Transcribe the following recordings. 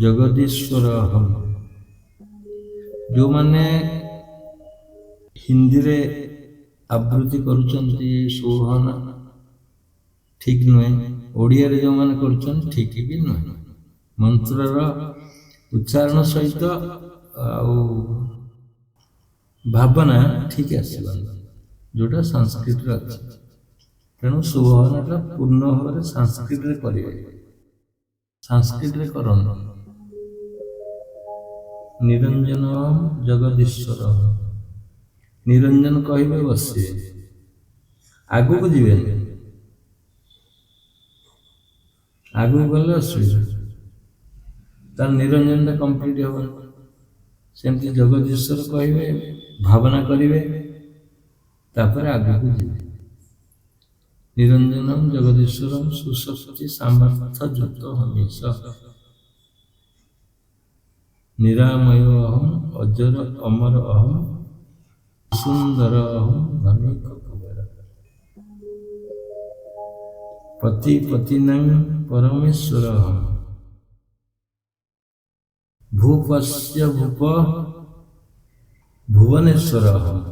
ଜଗଦୀଶ୍ୱର ଅହମ୍। ଯେଉଁମାନେ ହିନ୍ଦୀରେ ଆବୃତ୍ତି କରୁଛନ୍ତି ସୋହନ ଠିକ୍ ନୁହେଁ, ଓଡ଼ିଆରେ ଯେଉଁମାନେ କରୁଛନ୍ତି ଠିକ୍ ବି ନୁହେଁ। ମନ୍ତ୍ରର ଉଚ୍ଚାରଣ ସହିତ ଆଉ ଭାବନା ଠିକ୍ ଆସିବନି, ଯେଉଁଟା ସଂସ୍କୃତରେ ଅଛି। ତେଣୁ ସୁବହନଟା ପୂର୍ଣ୍ଣ ଭାବରେ ସଂସ୍କୃତରେ କରିବେ, ସଂସ୍କୃତରେ କରନ୍ତୁ। ନିରଞ୍ଜନ ଜଗଦୀଶ୍ୱର, ନିରଞ୍ଜନ କହିବେ ବସିବେ, ଆଗକୁ ଯିବେନି, ଆଗକୁ ଗଲେ ଅସୁବିଧା, ତାର ନିରଞ୍ଜନଟା କମ୍ପ୍ଲିଟ୍ ହବନି। ସେମିତି ଜଗଦୀଶ୍ୱର କହିବେ, ଭାବନା କରିବେ, ତାପରେ ଆଗକୁ ଯିବେ। ନିରଞ୍ଜନମ୍ ଜଗଦୀଶ୍ୱରମ୍ ସୁଶକ୍ତି ସାମର୍ଥ୍ୟ ଯୁକ୍ତ ହମିଷ, ନିରାମୟ ଅହମ୍ ଅଜର ଅମର ଅହମ୍ ସୁନ୍ଦର ଅହମ୍ ଧନିକ କୁବେର, ପତି ପତିନାଂ ପରମେଶ୍ୱର ଅହମ୍ ଭୂପସ୍ୟ ଭୂପ ଭୁବନେଶ୍ୱର ଅହମ୍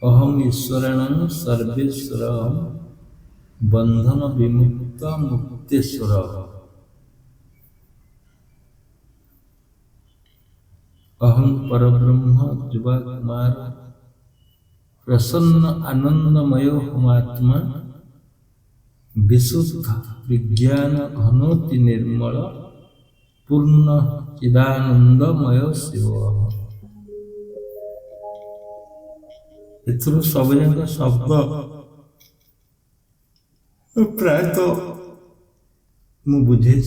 ଅହମ୍ ଈଶ୍ୱରାଣାଂ ସର୍ବେଶ୍ୱର ଅହମ୍ ବନ୍ଧନ ବିମୁକ୍ତ ମୁକ୍ତେଶ୍ୱର ଅହମ୍ ପରବ୍ରହ୍ମ ଯୁବା କୁମାର ପ୍ରସନ୍ନ ଆନନ୍ଦମୟ ହୋମାତ୍ମା ବିଶୁଦ୍ଧ ବିଜ୍ଞାନ ଘନୋତି ନିର୍ମଳ ପୂର୍ଣ୍ଣ ଚିଦାନନ୍ଦମୟ ଶିବ। ଏଥିରୁ ସବୁଯାକ ଶବ୍ଦ ପ୍ରାୟତଃ ମୁଁ ବୁଝେଇ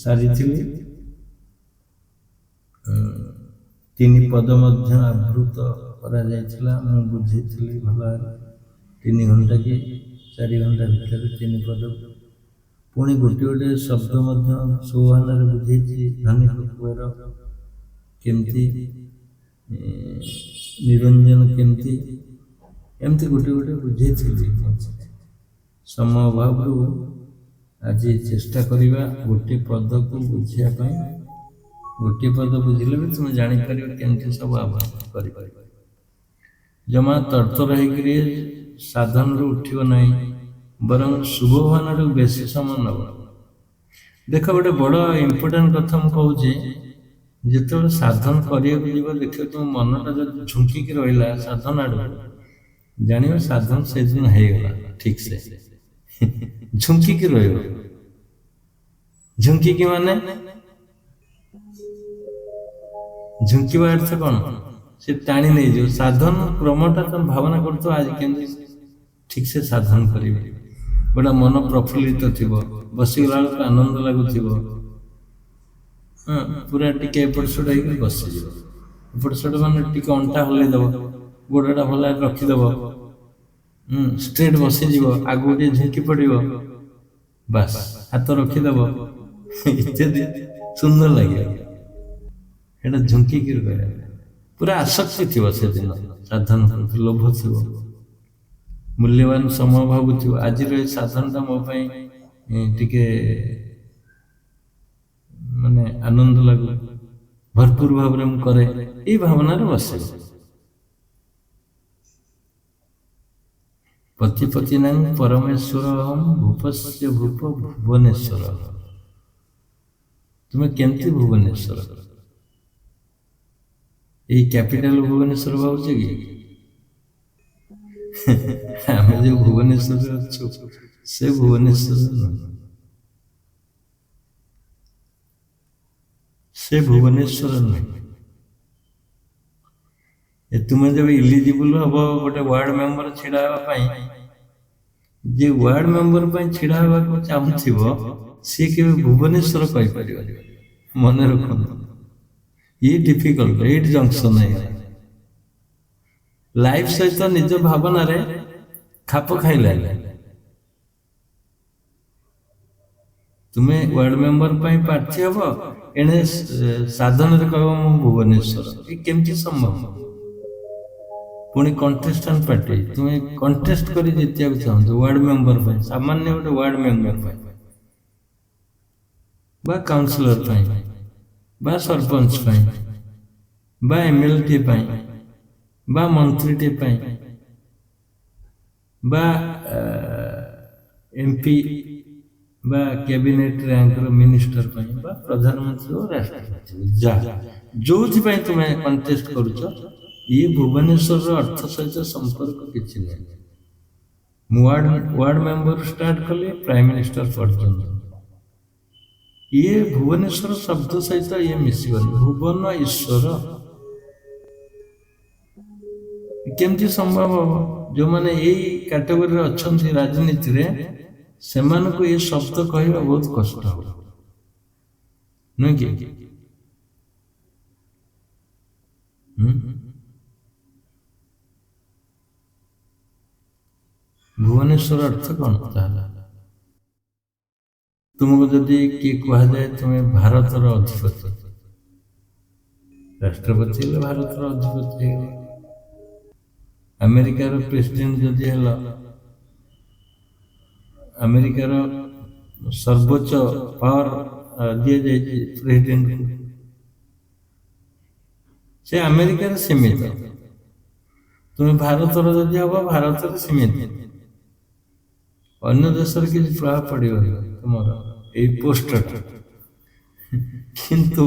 ସାରିଥିଲି। 3 ପଦ ମଧ୍ୟ ଆବୃତ କରାଯାଇଥିଲା, ମୁଁ ବୁଝେଇଥିଲି ଭଲ ଭାବରେ। 3 ଘଣ୍ଟା କି 4 ଘଣ୍ଟା ଭିତରେ 3 ପଦ, ପୁଣି ଗୋଟିଏ ଶବ୍ଦ ମଧ୍ୟ ସୋହନରେ ବୁଝେଇଛି। ଧନିକ କୁବେର କେମିତି, ନିରଞ୍ଜନ କେମିତି, ଏମିତି ଗୋଟିଏ ବୁଝେଇଥିଲି। ସମୟ ଅଭାବରୁ ଆଜି ଚେଷ୍ଟା କରିବା ଗୋଟିଏ ପଦକୁ ବୁଝିବା ପାଇଁ। ଗୋଟିଏ ପଦ ବୁଝିଲେ ବି ତୁମେ ଜାଣିପାରିବ କେମିତି ସବୁ ଆବୃତ୍ତି କରିପାରିବ। ଜମା ତରତର ହେଇକରି ସାଧନରୁ ଉଠିବ ନାହିଁ, ବରଂ ସୁବହନରୁ ବେଶୀ ସମୟ ନେବ। ଦେଖ, ଗୋଟେ ବଡ଼ ଇମ୍ପୋର୍ଟାଣ୍ଟ କଥା ମୁଁ କହୁଛି। ଯେତେବେଳେ ସାଧନ କରିବାକୁ ଯିବ, ଦେଖିବ ତୁମ ମନଟା ଯଦି ଝୁଙ୍କିକି ରହିଲା ସାଧନ ଆଡ଼କୁ, ଜାଣିବ ସାଧନ ସେଦିନ ହେଇଗଲା ଠିକ୍ ସେ। ଝୁଙ୍କିକି ରହିବ, ଝୁଙ୍କିକି ମାନେ ଝୁଙ୍କିବା ଅର୍ଥ କ'ଣ? ସେ ଟାଣି ନେଇଯିବ ସାଧନ କ୍ରମଟା। ତମେ ଭାବନା କରୁଥିବ ଆଜି କେମିତି ଠିକ୍ ସେ ସାଧନ କରିବେ। ଗୋଟେ ମନ ପ୍ରଫୁଲ୍ଲିତ ଥିବ, ବସିଗଲା ବେଳକୁ ଆନନ୍ଦ ଲାଗୁଥିବ। ପୁରା ଟିକେ ଏପଟ ସେପଟ ହେଇକି ବସିଯିବ। ଏପଟ ସେପଟ ମାନେ ଟିକେ ଅଣ୍ଟା ହଲେଇ ଦେବ, ଗୋଡ଼ଟା ଭଲ ରଖିଦେବ, ଷ୍ଟ୍ରେଟ୍ ବସିଯିବ, ଆଗକୁ ଟିକେ ଝୁଙ୍କି ପଡ଼ିବ, ବାସ୍ ହାତ ରଖିଦେବ, ଇତ୍ୟାଦି। ସୁନ୍ଦର ଲାଗିବ। ଏଇଟା ଝୁଙ୍କିକି ରହିବା, ପୁରା ଆସକ୍ତି ଥିବ ସେଦିନ ସାଧନ, ଲୋଭ ଥିବ, ମୂଲ୍ୟବାନ ସମୟ ଭାବୁଥିବ ଆଜିର ଏ ସାଧନଟା ମୋ ପାଇଁ ଟିକେ ମାନେ ଆନନ୍ଦ ଲାଗୁ, ଭରପୁର ଭାବରେ ମୁଁ କରେ, ଏଇ ଭାବନାରେ ବସିବ। ପତି ପତିନାଂ ପରମେଶ୍ୱର ଅହମ୍ ଭୂପସ୍ୟ ଭୂପ ଭୁବନେଶ୍ୱର। ତୁମେ କେମିତି ଭୁବନେଶ୍ୱର? ଏଇ କ୍ୟାପିଟାଲ ଭୁବନେଶ୍ୱର ଭାବୁଛ କି? ଆମେ ଯୋଉ ଭୁବନେଶ୍ୱରରେ ଅଛୁ ସେ ଭୁବନେଶ୍ୱର ନୁହେଁ, ସେ ଭୁବନେଶ୍ୱର ନୁହେଁ। ତୁମେ ଯେବେ ଇଲିଜିବୁଲ ହବ ଗୋଟେ ୱାର୍ଡ ମେମ୍ବର ଛିଡ଼ା ହେବା ପାଇଁ, ଯେ ୱାର୍ଡ ମେମ୍ବର ପାଇଁ ଛିଡ଼ା ହେବାକୁ ଚାହୁଁଥିବ ସିଏ କେବେ ଭୁବନେଶ୍ୱର କହିପାରିବନି। ମନେ ରଖନ୍ତୁ, ଇଏ ଡିଫିକଲ୍ଟ, ଏଇଟ୍ ଜଙ୍କସନ୍ ହେଇଗଲା। ଲାଇଫ ସହିତ ନିଜ ଭାବନାରେ ଖାପ ଖାଇଲାନି। ତୁମେ ୱାର୍ଡ ମେମ୍ବର ପାଇଁ ପ୍ରାର୍ଥୀ ହବ, ଏଣେ ସାଧନରେ କହିବ ମୁଁ ଭୁବନେଶ୍ୱର। ଏ କେମିତି ସମ୍ଭବ? ପୁଣି କଣ୍ଟେଷ୍ଟାଣ୍ଟ ପାର୍ଟି, ତୁମେ କଣ୍ଟେଷ୍ଟ କରି ଜିତିବାକୁ ଚାହୁଁଛ ୱାର୍ଡ ମେମ୍ବର ପାଇଁ, ସାମାନ୍ୟ ଗୋଟେ ୱାର୍ଡ ମେମ୍ବର ପାଇଁ। বা କାଉନସିଲର ପାଇଁ ବା ସରପଞ୍ଚ ପାଇଁ ବା ଏମଏଲଏ ପାଇଁ ବା ମନ୍ତ୍ରୀଟେ ପାଇଁ ବା ଏମପି ବା କ୍ୟାବିନେଟ ରାଙ୍କର ମିନିଷ୍ଟର ପାଇଁ ବା ପ୍ରଧାନମନ୍ତ୍ରୀ ଓ ରାଷ୍ଟ୍ରପତି ଯାହା ଯୋଉଥିପାଇଁ ତୁମେ କଣ୍ଟେଷ୍ଟ କରୁଛ, ଇଏ ଭୁବନେଶ୍ୱରର ଅର୍ଥ ସହିତ ସମ୍ପର୍କ କିଛି ନାହିଁ। ମୁଁ ୱାର୍ଡ ମେମ୍ବର ଷ୍ଟାର୍ଟ କଲେ ପ୍ରାଇମ ମିନିଷ୍ଟର ପର୍ଯ୍ୟନ୍ତ, ଇଏ ଭୁବନେଶ୍ୱର ଶବ୍ଦ ସହିତ ଇଏ ମିଶିବନି। ଭୁବନ ଈଶ୍ୱର କେମିତି ସମ୍ଭବ ହବ? ଯୋଉମାନେ ଏଇ କ୍ୟାଟେଗୋରୀରେ ଅଛନ୍ତି ରାଜନୀତିରେ, ସେମାନଙ୍କୁ ଏ ଶବ୍ଦ କହିବା ବହୁତ କଷ୍ଟ ହବ, ନୁହେଁ କି? ଭୁବନେଶ୍ୱର ଅର୍ଥ କଣ ତାହେଲେ? ତୁମକୁ ଯଦି କିଏ କୁହାଯାଏ ତୁମେ ଭାରତର ଅଧିପତି, ରାଷ୍ଟ୍ରପତି ହେଲେ ଭାରତର ଅଧିପତି ହେଇଗଲେ। ଆମେରିକାର ପ୍ରେସିଡେଣ୍ଟ ଯଦି ହେଲ, ଆମେରିକାର ସର୍ବୋଚ୍ଚ ପାୱାର ଦିଆଯାଇଛି ପ୍ରେସିଡେଣ୍ଟକୁ, ସେ ଆମେରିକାରେ ସୀମିତ। ତୁମେ ଭାରତର ଯଦି ହବ ଭାରତରେ ସୀମିତ, ଅନ୍ୟ ଦେଶରେ କିଛି ପ୍ରଭାବ ପଡ଼ିବନି ତୁମର ଏଇ ପୋଷ୍ଟଟା। କିନ୍ତୁ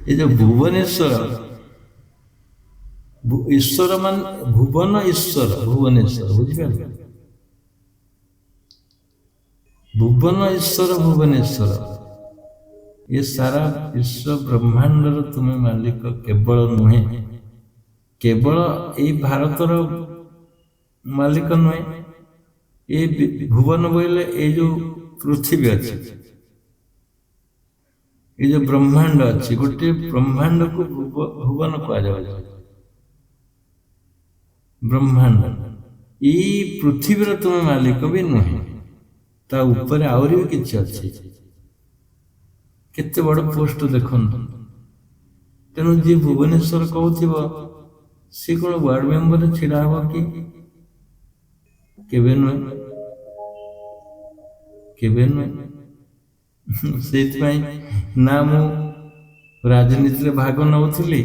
ଏ ଯୋଉ ଭୁବନେଶ୍ୱର, ଈଶ୍ୱର ମାନେ ଭୁବନ ଈଶ୍ୱର, ଭୁବନେଶ୍ୱର, ବୁଝିପାରିଲେ? ଭୁବନ ଈଶ୍ୱର ଭୁବନେଶ୍ୱର, ଏ ସାରା ବିଶ୍ୱ ବ୍ରହ୍ମାଣ୍ଡର ତୁମେ ମାଲିକ କେବଳ ନୁହେଁ, କେବଳ ଏଇ ଭାରତର ମାଲିକ ନୁହେଁ। ଏ ଭୁବନ ବୋଇଲେ ଏଇ ଯୋଉ ପୃଥିବୀ ଅଛି, ଏଇ ଯୋଉ ବ୍ରହ୍ମାଣ୍ଡ ଅଛି, ଗୋଟିଏ ବ୍ରହ୍ମାଣ୍ଡକୁ ଭୁବନ କୁହାଯାଉଛି। ବ୍ରହ୍ମାଣ୍ଡ ଏଇ ପୃଥିବୀର ତୁମେ ମାଲିକ ବି ନୁହେଁ, ତା ଉପରେ ଆହୁରି ବି କିଛି ଅଛି। କେତେ ବଡ଼ ପୋଷ୍ଟ ଦେଖନ୍ତୁ। ତେଣୁ ଯିଏ ଭୁବନେଶ୍ୱର କହୁଥିବ, ସେ କଣ ୱାର୍ଡ ମେମ୍ବରରେ ଛିଡା ହବ କି? କେବେ ନୁହେଁ, କେବେ ନୁହେଁ। ସେଇଥିପାଇଁ ନା ମୁଁ ରାଜନୀତିରେ ଭାଗ ନେଉଥିଲି,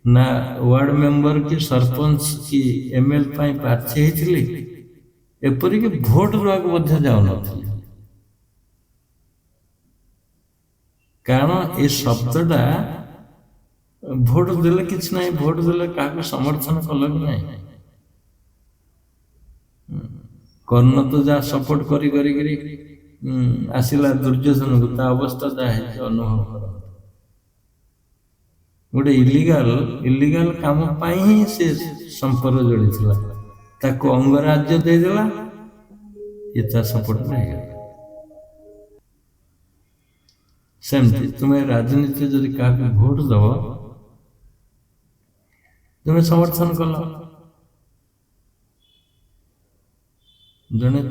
ନା ୱାର୍ଡ ମେମ୍ବର କି ସରପଞ୍ଚ କି ଏମଏଲ ପାଇଁ ପ୍ରାର୍ଥୀ ହେଇଥିଲି, ଏପରିକି ଭୋଟ ଦେବାକୁ ମଧ୍ୟ ଯାଉନଥିଲି। କାରଣ ଏ ଶବ୍ଦଟା ଭୋଟ ଦେଲେ କିଛି ନାହିଁ, ଭୋଟ ଦେଲେ କାହାକୁ ସମର୍ଥନ କଲ ବି ନାହିଁ। କର୍ଣ୍ଣ ତ ଯାହା ସପୋର୍ଟ କରିକିରି ଆସିଲା ଦୁର୍ଯ୍ୟୋଧନକୁ, ତା ଅବସ୍ଥା ଯାହା ହେଇଛି ଅନୁଭବ କର। ଗୋଟେ ଇଲିଗାଲ କାମ ପାଇଁ ହିଁ ସେ ସମ୍ପର୍କ ଯୋଡ଼ିଥିଲା, ତାକୁ ଅଙ୍ଗରାଜ୍ୟ ଦେଇଦେଲା, ଇଏ ତା ସପୋର୍ଟରେ ହେଇଗଲା। ସେମିତି ତୁମେ ରାଜନୀତିରେ ଯଦି କାହାକୁ ଭୋଟ ଦବ, ତୁମେ ସମର୍ଥନ କଲ। ଜଣେ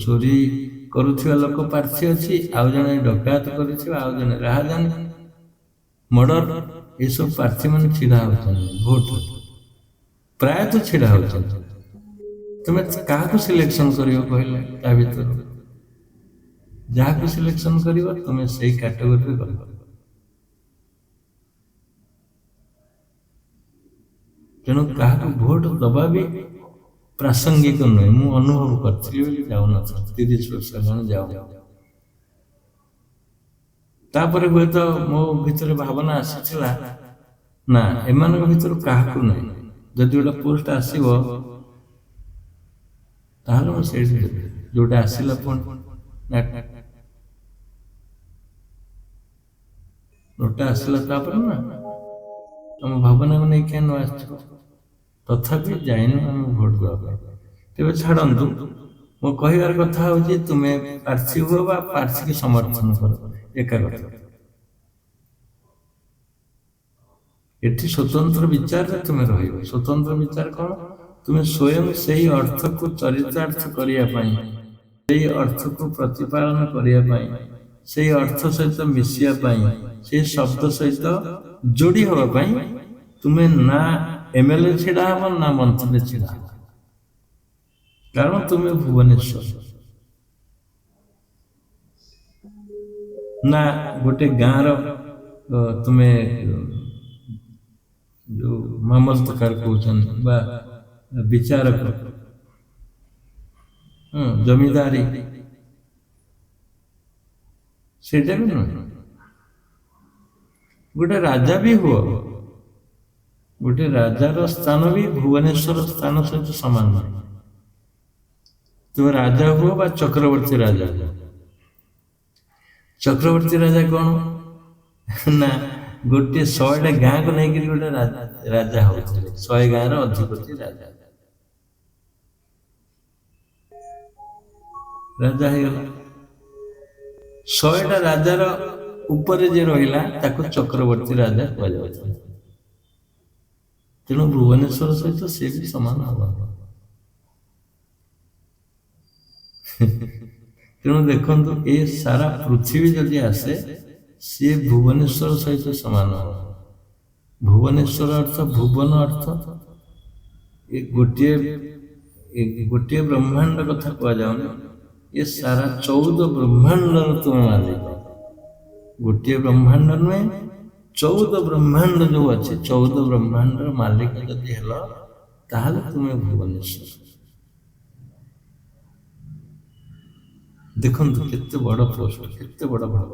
ଚୋରି କରୁଥିବା ଲୋକ ପ୍ରାର୍ଥୀ ଅଛି, ଆଉ ଜଣେ ଡକାୟତ କରିଥିବା, ଆଉ ଜଣେ ରାହାଜାନୀ ମର୍ଡର, ଏସବୁ ପ୍ରାର୍ଥୀ ମାନେ ଛିଡା ହଉଛନ୍ତି ଭୋଟ, ପ୍ରାୟତଃ ଛିଡା ହଉଛନ୍ତି। ତୁମେ କାହାକୁ ସିଲେକ୍ସନ କରିବ କହିଲେ? ତା ଭିତରୁ ଯାହାକୁ ସିଲେକ୍ସନ କରିବ ତୁମେ ସେଇ କ୍ୟାଟେଗୋରୀରେ ଗଲ। ତେଣୁ କାହାକୁ ଭୋଟ ଦବା ବି ପ୍ରାସଙ୍ଗିକ ନୁହେଁ। ମୁଁ ଅନୁଭବ କରିଥିଲି ବୋଲି ଯାଉନଥିଲି, 30 ବର୍ଷ ହେଲାଣି ଯାଉ। ତାପରେ ହୁଏତ ମୋ ଭିତରେ ଭାବନା ଆସିଥିଲା, ନା ଏମାନଙ୍କ ଭିତରୁ କାହାକୁ ନାହିଁ, ଯଦି ଗୋଟେ ପୋଷ୍ଟ ଆସିବ ତାହେଲେ ମୁଁ ସେଇଠି ଦେବି। ଯୋଉଟା ଆସିଲା ପୁଣି ନୋଟା ଆସିଲା, ତାପରେ ନା ଆମ ଭାବନାକୁ ନେଇ କେନ ଆସିଥିବ, ତଥାପି ଯାଇନୁ ଆମେ ଭୋଟ ଦେବା ପାଇଁ। ତେବେ ଛାଡ଼ନ୍ତୁ, ମୋ କହିବାର କଥା ହଉଛି ତୁମେ ପ୍ରାର୍ଥୀ ହୁଅ ବା ପ୍ରାର୍ଥୀକି ସମର୍ଥନ କର, ଏକା କଥା। ଏଠି ସ୍ୱତନ୍ତ୍ର ବିଚାରରେ ତୁମେ ରହିବ। ସ୍ୱତନ୍ତ୍ର ବିଚାର କଣ? ତୁମେ ସ୍ୱୟଂ ସେଇ ଅର୍ଥକୁ ଚରିତାର୍ଥ କରିବା ପାଇଁ, ସେଇ ଅର୍ଥକୁ ପ୍ରତିପାଳନ କରିବା ପାଇଁ, ସେଇ ଅର୍ଥ ସହିତ ମିଶିବା ପାଇଁ, ସେଇ ଶବ୍ଦ ସହିତ ଯୋଡ଼ି ହେବା ପାଇଁ ତୁମେ ନା ଏମଏଲଏ ଛିଡା ହବ, ନା ମନ୍ତ୍ରୀରେ ଛିଡା ହବ। କାରଣ ତୁମେ ଭୁବନେଶ୍ୱର। ନା ଗୋଟେ ଗାଁର ତୁମେ ଯୋଉ ମାମଲତକାର କହୁଛନ୍ତି ବା ବିଚାରକ, ଜମିଦାରୀ, ସେଇଟା ବି ନୁହେଁ। ଗୋଟେ ରାଜା ବି ହୁଅ, ଗୋଟେ ରାଜାର ସ୍ଥାନ ବି ଭୁବନେଶ୍ୱର ସ୍ଥାନ ସହିତ ସମାନ ନୁହେଁ। ତୁମେ ରାଜା ହୁଅ ବା ଚକ୍ରବର୍ତ୍ତୀ ରାଜା ହୁଅ। ଚକ୍ରବର୍ତ୍ତୀ ରାଜା କଣ ନା ଗୋଟିଏ 100ଟା ଗାଁକୁ ନେଇକରି ଗୋଟେ ରାଜା ହଉଥିଲେ, 100 ଗାଁର ଅଧିପତି ରାଜା ରାଜା ହେଇଗଲା। 100ଟା ରାଜାର ଉପରେ ଯେ ରହିଲା ତାକୁ ଚକ୍ରବର୍ତ୍ତୀ ରାଜା କୁହାଯାଉଥିଲା। ତେଣୁ ଭୁବନେଶ୍ୱର ସହିତ ସେ ବି ସମାନ ହବ। ତେଣୁ ଦେଖନ୍ତୁ ଏ ସାରା ପୃଥିବୀ ଯଦି ଆସେ ସିଏ ଭୁବନେଶ୍ୱର ସହିତ ସମାନ ହବ। ଭୁବନେଶ୍ୱର ଅର୍ଥ ଭୁବନ ଅର୍ଥ ଏ ଗୋଟିଏ ବ୍ରହ୍ମାଣ୍ଡ କଥା କୁହାଯାଉନି, ଏ ସାରା 14 ବ୍ରହ୍ମାଣ୍ଡର ତୁମେ ମାଲିକ। ଗୋଟିଏ ବ୍ରହ୍ମାଣ୍ଡ ନୁହେଁ, 14 ବ୍ରହ୍ମାଣ୍ଡ ଯୋଉ ଅଛି, 14 ବ୍ରହ୍ମାଣ୍ଡର ମାଲିକ ଯଦି ହେଲ ତାହେଲେ ତୁମେ ଭୁବନେଶ୍ୱର। ଦେଖନ୍ତୁ କେତେ ବଡ଼ ପୋଷ୍ଟ, କେତେ ବଡ଼ ବଡ଼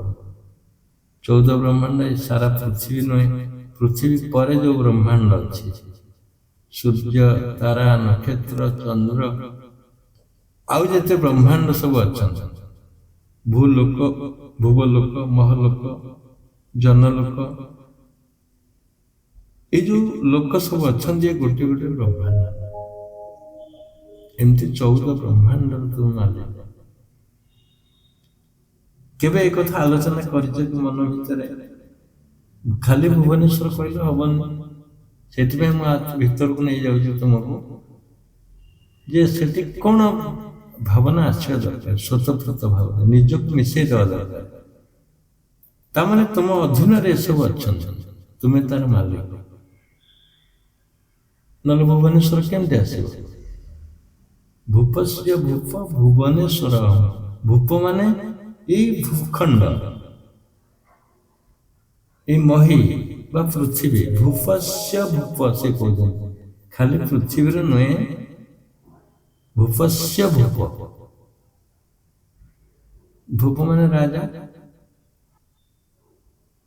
14 ବ୍ରହ୍ମାଣ୍ଡ। ଏ ସାରା ପୃଥିବୀ ନୁହେଁ, ପୃଥିବୀ ପରେ ଯୋଉ ବ୍ରହ୍ମାଣ୍ଡ ଅଛି, ସୂର୍ଯ୍ୟ, ତାରା, ନକ୍ଷତ୍ର, ଚନ୍ଦ୍ର, ଆଉ ଯେତେ ବ୍ରହ୍ମାଣ୍ଡ ସବୁ ଅଛନ୍ତି, ଭୂଲୋକ, ଭୁବଲୋକ, ମହଲୋକ, ଜନଲୋକ, ଏଇ ଯୋଉ ଲୋକ ସବୁ ଅଛନ୍ତି ଗୋଟିଏ ଗୋଟିଏ ବ୍ରହ୍ମାଣ୍ଡ। ଏମିତି 14 ବ୍ରହ୍ମାଣ୍ଡର ତୁମେ ମାଲିକ। କେବେ ଏ କଥା ଆଲୋଚନା କରିଛ କି ମନ ଭିତରେ? ଖାଲି ଭୁବନେଶ୍ୱର କହିଲେ ହବନି, ସେଥିପାଇଁ ମୁଁ ଭିତରକୁ ନେଇଯାଉଛି ତୁମକୁ ଯେ ସେଠି କଣ ଭାବନା ଆସିବା ଦରକାର, ସ୍ୱତଃପ୍ରତ ଭାବନା, ନିଜକୁ ମିଶେଇ ଦେବା ଦରକାର। ତାମାନେ ତୁମ ଅଧୀନରେ ଏସବୁ ଅଛନ୍ତି, ତୁମେ ତାର ମାଲିକ। ନହେଲେ ଭୁବନେଶ୍ୱର କେମିତି ଆସିବ? ଭୂପସ୍ୟ ଭୂପ ଭୁବନେଶ୍ୱର। ଭୂପ ମାନେ ଏଇ ଭୂଖଣ୍ଡ, ଏଇ ମହି ବା ପୃଥିବୀ। ଭୂପସ୍ୟ ଭୂପ ସେ କହୁଛନ୍ତି, ଖାଲି ପୃଥିବୀର ନୁହେଁ, ଭୂପସ୍ୟ ଭୂପ। ଭୂପ ମାନେ ରାଜା,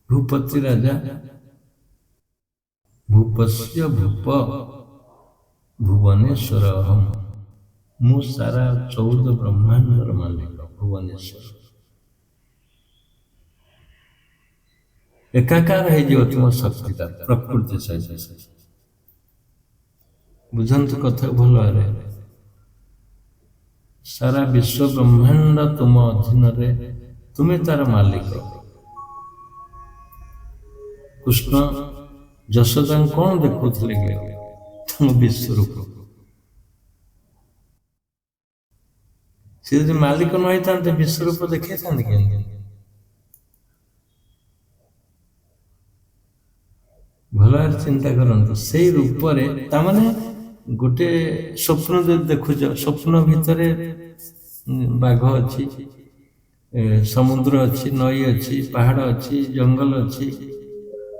ଭୂପତି ରାଜା। ଭୂପସ୍ୟ ଭୂପ ଭୁବନେଶ୍ୱର ଅହମ୍। ମୁଁ ସାରା 14 ବ୍ରହ୍ମାଣ୍ଡର ମାଲିକ ଭୁବନେଶ୍ୱର। ଏକାକାର ହେଇଯିବ ତୁମ ଶକ୍ତିଟା ପ୍ରକୃତି ସହିତ। ବୁଝନ୍ତୁ କଥା ଭଲ ଭାବରେ। ସାରା ବିଶ୍ୱ ବ୍ରହ୍ମାଣ୍ଡ ତୁମ ଅଧୀନରେ, ତୁମେ ତାର ମାଲିକ। କୃଷ୍ଣ ଯଶୋଦାଙ୍କୁ କଣ ଦେଖୁଥିଲେ କି ତମ ବିଶ୍ୱରୂପ? ସେ ଯଦି ମାଲିକ ନ ହେଇଥାନ୍ତେ ବିଶ୍ୱରୂପ ଦେଖେଇଥାନ୍ତେ କେମିତି? ଭଲ ଭାବରେ ଚିନ୍ତା କରନ୍ତୁ। ସେଇ ରୂପରେ ତାମାନେ ଗୋଟେ ସ୍ୱପ୍ନ ଯଦି ଦେଖୁଛ, ସ୍ୱପ୍ନ ଭିତରେ ବାଘ ଅଛି, ସମୁଦ୍ର ଅଛି, ନଈ ଅଛି, ପାହାଡ଼ ଅଛି, ଜଙ୍ଗଲ ଅଛି,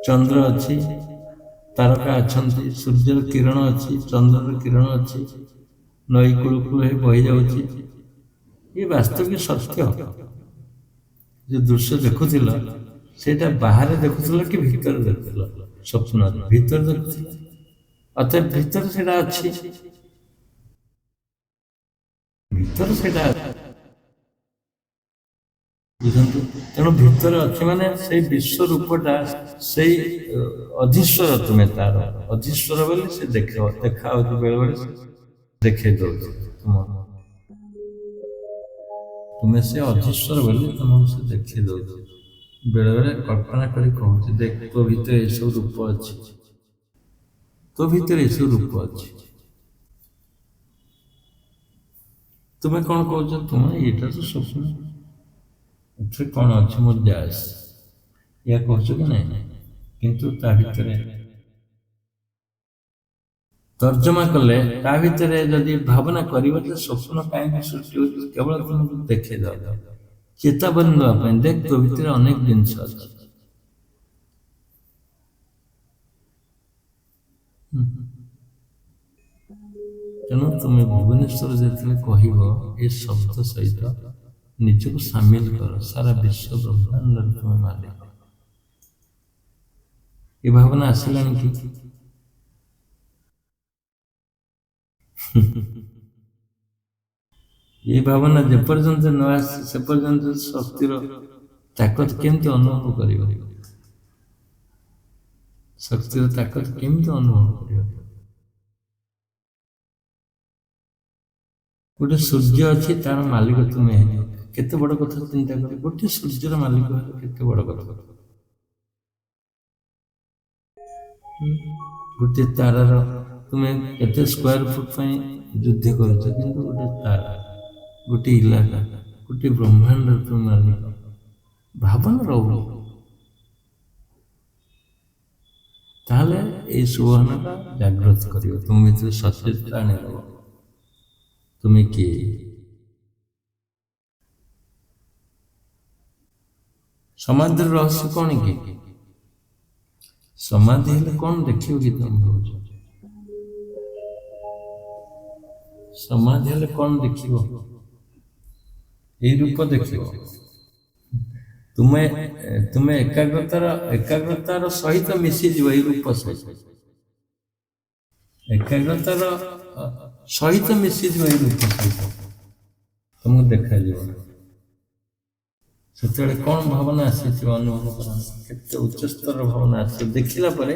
ଚନ୍ଦ୍ର ଅଛି, ତାରକା ଅଛନ୍ତି, ସୂର୍ଯ୍ୟର କିରଣ ଅଛି, ଚନ୍ଦ୍ରର କିରଣ ଅଛି, ନଈ କୂଳ କୂଳ ହେଇ ବହି ଯାଉଛି। ଏ ବାସ୍ତବିକ ସତ୍ୟ। ଯୋଉ ଦୃଶ୍ୟ ଦେଖୁଥିଲ ସେଇଟା ବାହାରେ ଦେଖୁଥିଲ କି ଭିତରେ ଦେଖୁଥିଲ? ସ୍ୱପ୍ନରେ ଭିତରେ ଦେଖୁଥିଲ, ଅର୍ଥାତ୍ ଭିତରେ ସେଇଟା ଅଛି, ଭିତରେ ସେଇଟା ବୁଝନ୍ତୁ। ତେଣୁ ଭିତରେ ଅଛି ମାନେ ସେଇ ବିଶ୍ୱ ରୂପଟା, ସେଇ ଅଧୀଶ୍ୱର, ତୁମେ ତାର ଅଧୀଶ୍ୱର ବୋଲି ସେ ଦେଖା ହଉଛି, ବେଳେବେଳେ ଦେଖେଇ ଦଉଛି ତୁମେ ସେ ଅଧୀଶ୍ୱର ବୋଲି ତୁମକୁ ସେ ଦେଖେଇ ଦଉଛି। ବେଳେବେଳେ କଳ୍ପନା କରି କହୁଛି, ଦେଖ ତୋ ଭିତରେ ଏସବୁ ରୂପ ଅଛି, ତୋ ଭିତରେ ଏସବୁ ରୂପ ଅଛି। ତୁମେ କଣ କହୁଛ? ତୁମେ ଏଇଟା ତ ସ୍ୱପ୍ନ, ଏଥିରେ କଣ ଅଛି ମୋର ଯାଏସ, ଏହା କହୁଛ କି ନାହିଁ? କିନ୍ତୁ ତା ଭିତରେ ତର୍ଜମା କଲେ, ତା ଭିତରେ ଯଦି ଭାବନା କରିବ ଯେ ସ୍ୱପ୍ନ କାହିଁକି ସୃଷ୍ଟି ହେଉଛି, କେବଳ ତୁମକୁ ଦେଖେଇ ଦେବ ଚେତାବନୀ ଦେବା ପାଇଁ ଦେଖ ତୋ ଭିତରେ ଅନେକ ଜିନିଷ ଅଛି। ତେଣୁ ତୁମେ ଭୁବନେଶ୍ୱର ଯେତେବେଳେ କହିବ ଏ ଶବ୍ଦ ସହିତ ନିଜକୁ ସାମିଲ କର, ସାରା ବିଶ୍ୱ ବ୍ରହ୍ମାଣ୍ଡରେ ତୁମେ ମାଲିକ। ଏ ଭାବନା ଆସିଲାଣି କି? ଏ ଭାବନା ଯେପର୍ଯ୍ୟନ୍ତ ନ ଆସେ ସେ ପର୍ଯ୍ୟନ୍ତ ଶକ୍ତିର ତାକତ କେମିତି ଅନୁଭବ କରିବ? ଶକ୍ତିର ତାକତ କେମିତି ଅନୁଭବ କରିବ? ଗୋଟେ ସୂର୍ଯ୍ୟ ଅଛି, ତାର ମାଲିକ ତୁମେ ହେଇଯିବ। କେତେ ବଡ କଥା ଚିନ୍ତା କର, ଗୋଟେ ସୂର୍ଯ୍ୟର ମାଲିକ ହେଲେ କେତେ ବଡ କଥା। ଗୋଟେ ତାରାର ତୁମେ କେତେ ସ୍କୋୟାର ଫୁଟ ପାଇଁ ଯୁଦ୍ଧ କରୁଛ, କିନ୍ତୁ ଗୋଟେ ତାରା, ଗୋଟେ ଇଲାକା, ଗୋଟେ ବ୍ରହ୍ମାଣ୍ଡର ତୁମେ ମାଲିକ। ଭାବନା ରହୁ, ତାହେଲେ ଏଇ ସୁବର୍ଣ୍ଣଟା ଜାଗ୍ରତ କରିବ, ତୁମ ଭିତରେ ସଚେତନତା ଆଣିବ। ତୁମେ କିଏ? ସମାଧିର ରହସ୍ୟ କଣ କି? ସମାଧି ହେଲେ କଣ ଦେଖିବ କି ତମେ ଭାବୁଛ? ସମାଧି ହେଲେ କଣ ଦେଖିବ? ଏଇ ରୂପ ଦେଖିବ। ତୁମେ ଏକାଗ୍ରତାର ସହିତ ମିଶିଯିବ, ଏଇ ରୂପ ସହିତ ଏକାଗ୍ରତାର ସହିତ ମିଶିଯିବ, ଏଇ ରୂପ ସହିତ ତମକୁ ଦେଖାଯିବ। ସେତେବେଳେ କଣ ଭାବନା ଆସିଥିବ ଅନୁଭବ କର, କେତେ ଉଚ୍ଚସ୍ତର ଭାବନା ଆସିବ। ଦେଖିଲା ପରେ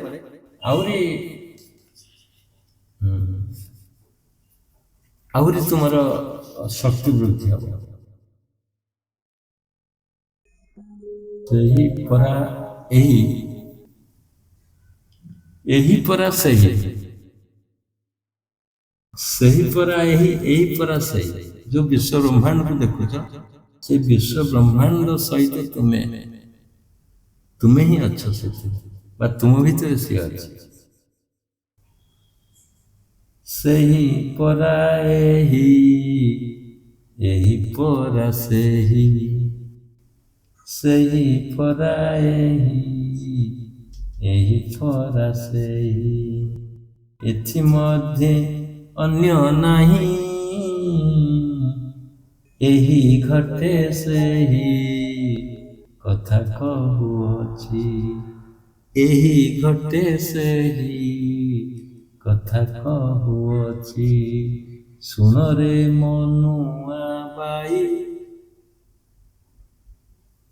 ଆହୁରି ତୁମର ଶକ୍ତି ବୃଦ୍ଧି ହବ। ସେହି ପରା ଏହି ପରା ସେହି ପରା ଏହି ପରା ସେହି ଯୋଉ ବିଶ୍ୱ ବ୍ରହ୍ମାଣ୍ଡକୁ ଦେଖୁଛ, ସେ ବିଶ୍ୱ ବ୍ରହ୍ମାଣ୍ଡ ସହିତ ତୁମେ ହିଁ ଅଛ ସେଥିରେ, ବା ତୁମ ଭିତରେ ସିଏ ଅଛି। ସେହି ପରା ଏହି ପରା ସେହି ପରା ଏହି ପରା ସେହି, ଏଥି ମଧ୍ୟେ ଅନ୍ୟ ନାହିଁ, ଏହି ଘଟେ ସେହି କଥା କହୁଅଛି, ଏହି ଘଟେ ସେହି କଥା କହୁଅଛି। ଶୁଣରେ ମନୁଆ ବାଇ,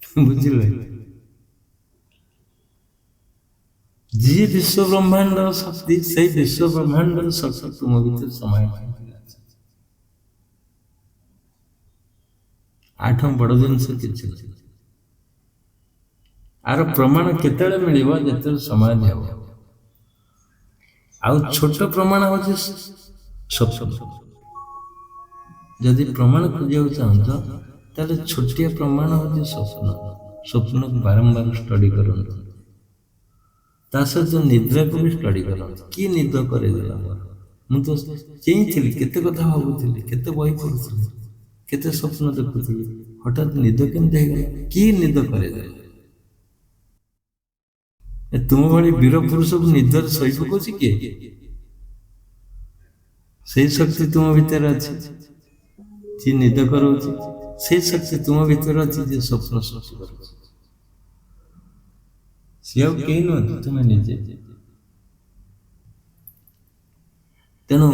ବୁଝିଲେ? ଯିଏ ବିଶ୍ୱ ବ୍ରହ୍ମାଣ୍ଡର ଶକ୍ତି, ସେଇ ବିଶ୍ୱ ବ୍ରହ୍ମାଣ୍ଡର ଶକ୍ତି ତୁମ ଭିତରେ ସମାହିତ ଅଛି। ଆଠୁ ବଡ ଜିନିଷ କିଛି ନାହିଁ। ଆର ପ୍ରମାଣ କେତେବେଳେ ମିଳିବ? ଯେତେବେଳେ ସମାଧି ହବ। ଆଉ ଛୋଟ ପ୍ରମାଣ ହଉଛି ସ୍ୱପ୍ନ। ଯଦି ପ୍ରମାଣ ଖୋଜିବାକୁ ଚାହୁଁଛ, ତାହେଲେ ଛୋଟିଆ ପ୍ରମାଣ ହଉଛି ସ୍ୱପ୍ନ। ସ୍ୱପ୍ନକୁ ବାରମ୍ବାର ଷ୍ଟଡି କରନ୍ତୁ, ତା ସହିତ ନିଦ୍ରାକୁ ବି ଷ୍ଟଡି କରନ୍ତୁ। କି ନିଦ କରେଇଦେଲା ମୋର? ମୁଁ ତ ଚେଇଁଥିଲି, କେତେ କଥା ଭାବୁଥିଲି, କେତେ ବହି ପଢୁଥିଲି, କେତେ ସ୍ୱପ୍ନ ଦେଖୁଥିଲି, ହଠାତ୍ ନିଦ କେମିତି ହେଇଗଲା? କି ନିଦ କରେଇଦେଲା? ତୁମ ଭଳି ବୀର ପୁରୁଷକୁ ନିଦରେ ଶୋଇ ପକଉଛି କିଏ? ସେଇ ଶକ୍ତି ତୁମ ଭିତରେ ଅଛି, ଯିଏ ନିଦ କରଉଛି। ସେଇ ଶକ୍ତି ତୁମ ଭିତରେ ଅଛି, ଯିଏ ସ୍ୱପ୍ନ ସୃଷ୍ଟି କରୁଛି। ସିଏ ଆଉ କେହି ନୁହନ୍ତି, ତୁମେ ନିଜେ। ତେଣୁ